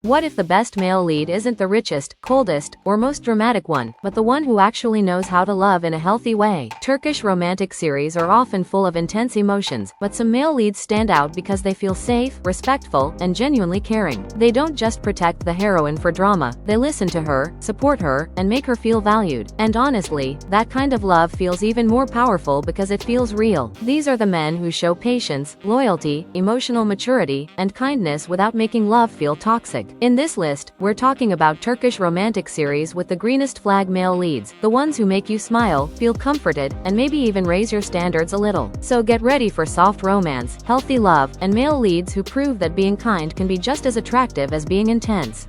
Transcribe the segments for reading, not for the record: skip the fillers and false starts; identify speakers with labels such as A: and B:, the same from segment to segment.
A: What if the best male lead isn't the richest, coldest, or most dramatic one, but the one who actually knows how to love in a healthy way? Turkish romantic series are often full of intense emotions, but some male leads stand out because they feel safe, respectful, and genuinely caring. They don't just protect the heroine for drama, they listen to her, support her, and make her feel valued. And honestly, that kind of love feels even more powerful because it feels real. These are the men who show patience, loyalty, emotional maturity, and kindness without making love feel toxic. In this list, we're talking about Turkish romantic series with the greenest flag male leads, the ones who make you smile, feel comforted, and maybe even raise your standards a little. So get ready for soft romance, healthy love, and male leads who prove that being kind can be just as attractive as being intense.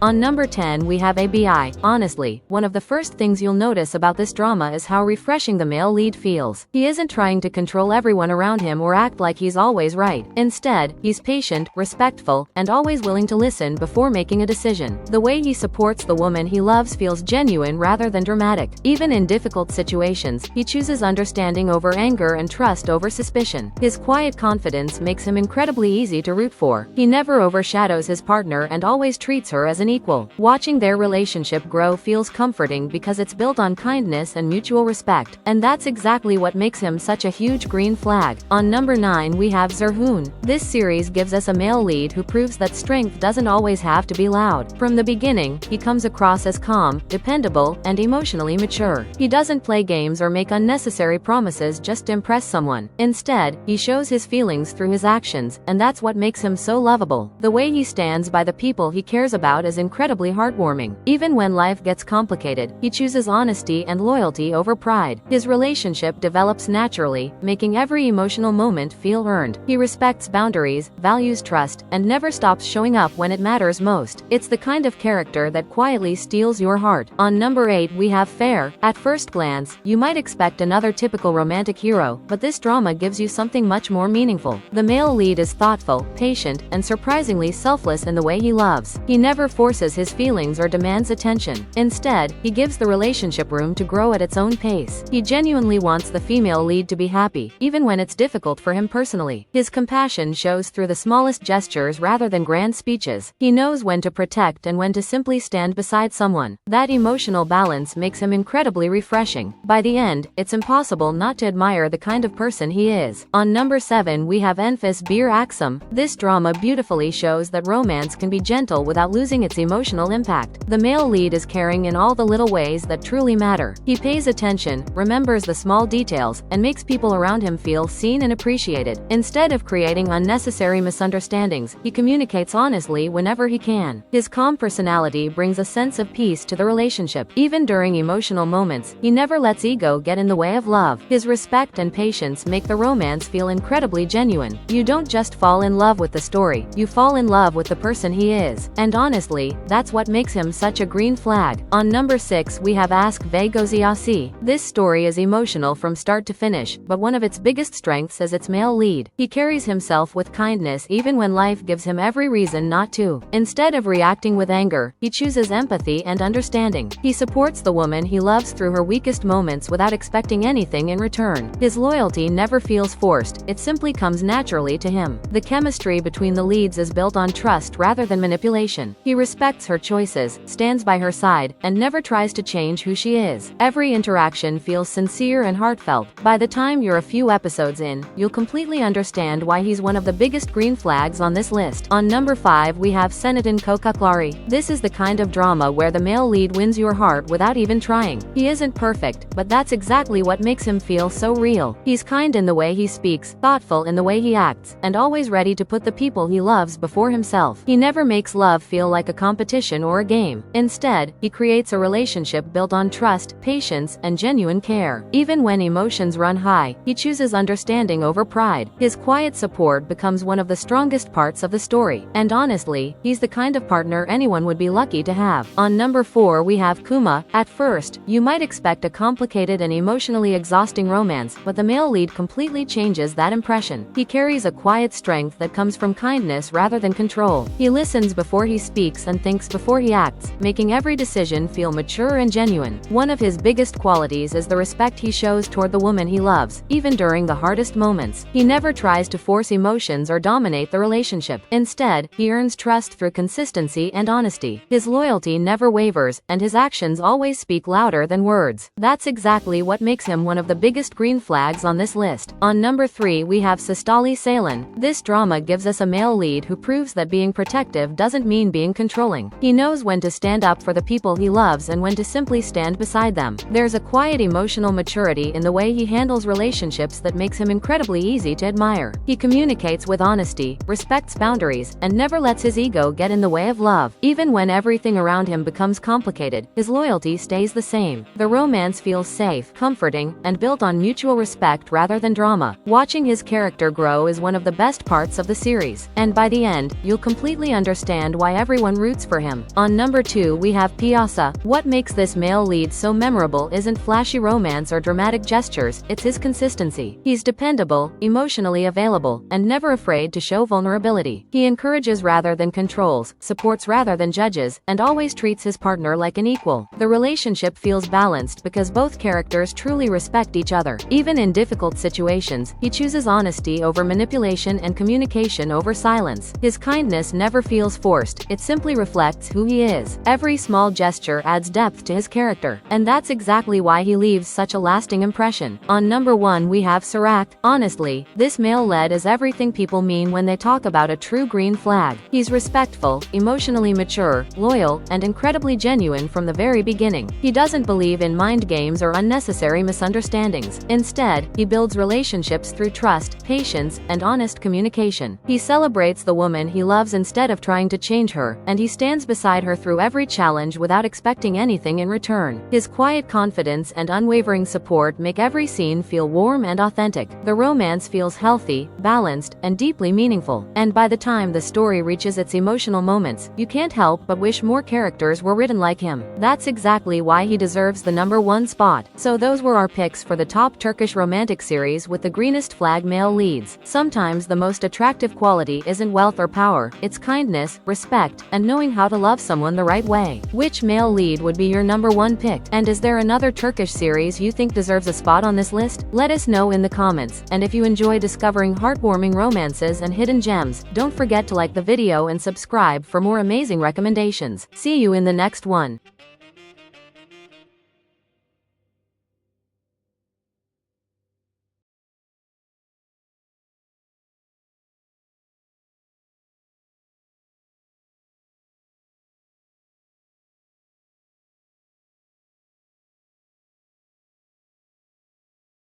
A: On number 10 we have ABI. Honestly, one of the first things you'll notice about this drama is how refreshing the male lead feels. He isn't trying to control everyone around him or act like he's always right. Instead, he's patient, respectful, and always willing to listen before making a decision. The way he supports the woman he loves feels genuine rather than dramatic. Even in difficult situations, he chooses understanding over anger and trust over suspicion. His quiet confidence makes him incredibly easy to root for. He never overshadows his partner and always treats her as an equal. Watching their relationship grow feels comforting because it's built on kindness and mutual respect, and that's exactly what makes him such a huge green flag. On number 9 we have Zerhoon. This series gives us a male lead who proves that strength doesn't always have to be loud. From the beginning, he comes across as calm, dependable, and emotionally mature. He doesn't play games or make unnecessary promises just to impress someone. Instead, he shows his feelings through his actions, and that's what makes him so lovable. The way he stands by the people he cares about is incredibly heartwarming. Even when life gets complicated, he chooses honesty and loyalty over pride. His relationship develops naturally, making every emotional moment feel earned. He respects boundaries, values trust, and never stops showing up when it matters most. It's the kind of character that quietly steals your heart. On number 8 we have Fair. At first glance, you might expect another typical romantic hero, but this drama gives you something much more meaningful. The male lead is thoughtful, patient, and surprisingly selfless in the way he loves. He never forces his feelings or demands attention. Instead, he gives the relationship room to grow at its own pace. He genuinely wants the female lead to be happy, even when it's difficult for him personally. His compassion shows through the smallest gestures rather than grand speeches. He knows when to protect and when to simply stand beside someone. That emotional balance makes him incredibly refreshing. By the end, it's impossible not to admire the kind of person he is. On number 7 we have Enfes Bir Aksam. This drama beautifully shows that romance can be gentle without losing its emotional impact. The male lead is caring in all the little ways that truly matter. He pays attention, remembers the small details, and makes people around him feel seen and appreciated. Instead of creating unnecessary misunderstandings, he communicates honestly whenever he can. His calm personality brings a sense of peace to the relationship. Even during emotional moments, he never lets ego get in the way of love. His respect and patience make the romance feel incredibly genuine. You don't just fall in love with the story, you fall in love with the person he is. And honestly, that's what makes him such a green flag. On number 6 we have Ask ve Goziasi. This story is emotional from start to finish, but one of its biggest strengths is its male lead. He carries himself with kindness even when life gives him every reason not to. Instead of reacting with anger, he chooses empathy and understanding. He supports the woman he loves through her weakest moments without expecting anything in return. His loyalty never feels forced, it simply comes naturally to him. The chemistry between the leads is built on trust rather than manipulation. He respects her choices, stands by her side, and never tries to change who she is. Every interaction feels sincere and heartfelt. By the time you're a few episodes in, you'll completely understand why he's one of the biggest green flags on this list. On number 5 we have Senatin Kokaklari. This is the kind of drama where the male lead wins your heart without even trying. He isn't perfect, but that's exactly what makes him feel so real. He's kind in the way he speaks, thoughtful in the way he acts, and always ready to put the people he loves before himself. He never makes love feel like a competition or a game. Instead, he creates a relationship built on trust, patience, and genuine care. Even when emotions run high, he chooses understanding over pride. His quiet support becomes one of the strongest parts of the story. And honestly, he's the kind of partner anyone would be lucky to have. On number 4 we have Kuma. At first, you might expect a complicated and emotionally exhausting romance, but the male lead completely changes that impression. He carries a quiet strength that comes from kindness rather than control. He listens before he speaks and and thinks before he acts, making every decision feel mature and genuine. One of his biggest qualities is the respect he shows toward the woman he loves, even during the hardest moments. He never tries to force emotions or dominate the relationship. Instead, he earns trust through consistency and honesty. His loyalty never wavers, and his actions always speak louder than words. That's exactly what makes him one of the biggest green flags on this list. On number 3 we have Sistali Salen. This drama gives us a male lead who proves that being protective doesn't mean being controlling. He knows when to stand up for the people he loves and when to simply stand beside them. There's a quiet emotional maturity in the way he handles relationships that makes him incredibly easy to admire. He communicates with honesty, respects boundaries, and never lets his ego get in the way of love. Even when everything around him becomes complicated, his loyalty stays the same. The romance feels safe, comforting, and built on mutual respect rather than drama. Watching his character grow is one of the best parts of the series, and by the end, you'll completely understand why everyone roots for him. On number 2 we have Piazza. What makes this male lead so memorable isn't flashy romance or dramatic gestures, it's his consistency. He's dependable, emotionally available, and never afraid to show vulnerability. He encourages rather than controls, supports rather than judges, and always treats his partner like an equal. The relationship feels balanced because both characters truly respect each other. Even in difficult situations, he chooses honesty over manipulation and communication over silence. His kindness never feels forced, it simply reflects who he is. Every small gesture adds depth to his character, and that's exactly why he leaves such a lasting impression. On number 1 we have Sirac. Honestly, this male lead is everything people mean when they talk about a true green flag. He's respectful, emotionally mature, loyal, and incredibly genuine from the very beginning. He doesn't believe in mind games or unnecessary misunderstandings. Instead, he builds relationships through trust, patience, and honest communication. He celebrates the woman he loves instead of trying to change her, and he stands beside her through every challenge without expecting anything in return. His quiet confidence and unwavering support make every scene feel warm and authentic. The romance feels healthy, balanced, and deeply meaningful. And by the time the story reaches its emotional moments, you can't help but wish more characters were written like him. That's exactly why he deserves the number 1 spot. So those were our picks for the top Turkish romantic series with the greenest flag male leads. Sometimes the most attractive quality isn't wealth or power, it's kindness, respect, and knowing how to love someone the right way. Which male lead would be your number 1 pick? And is there another Turkish series you think deserves a spot on this list? Let us know in the comments. And if you enjoy discovering heartwarming romances and hidden gems, don't forget to like the video and subscribe for more amazing recommendations. See you in the next one.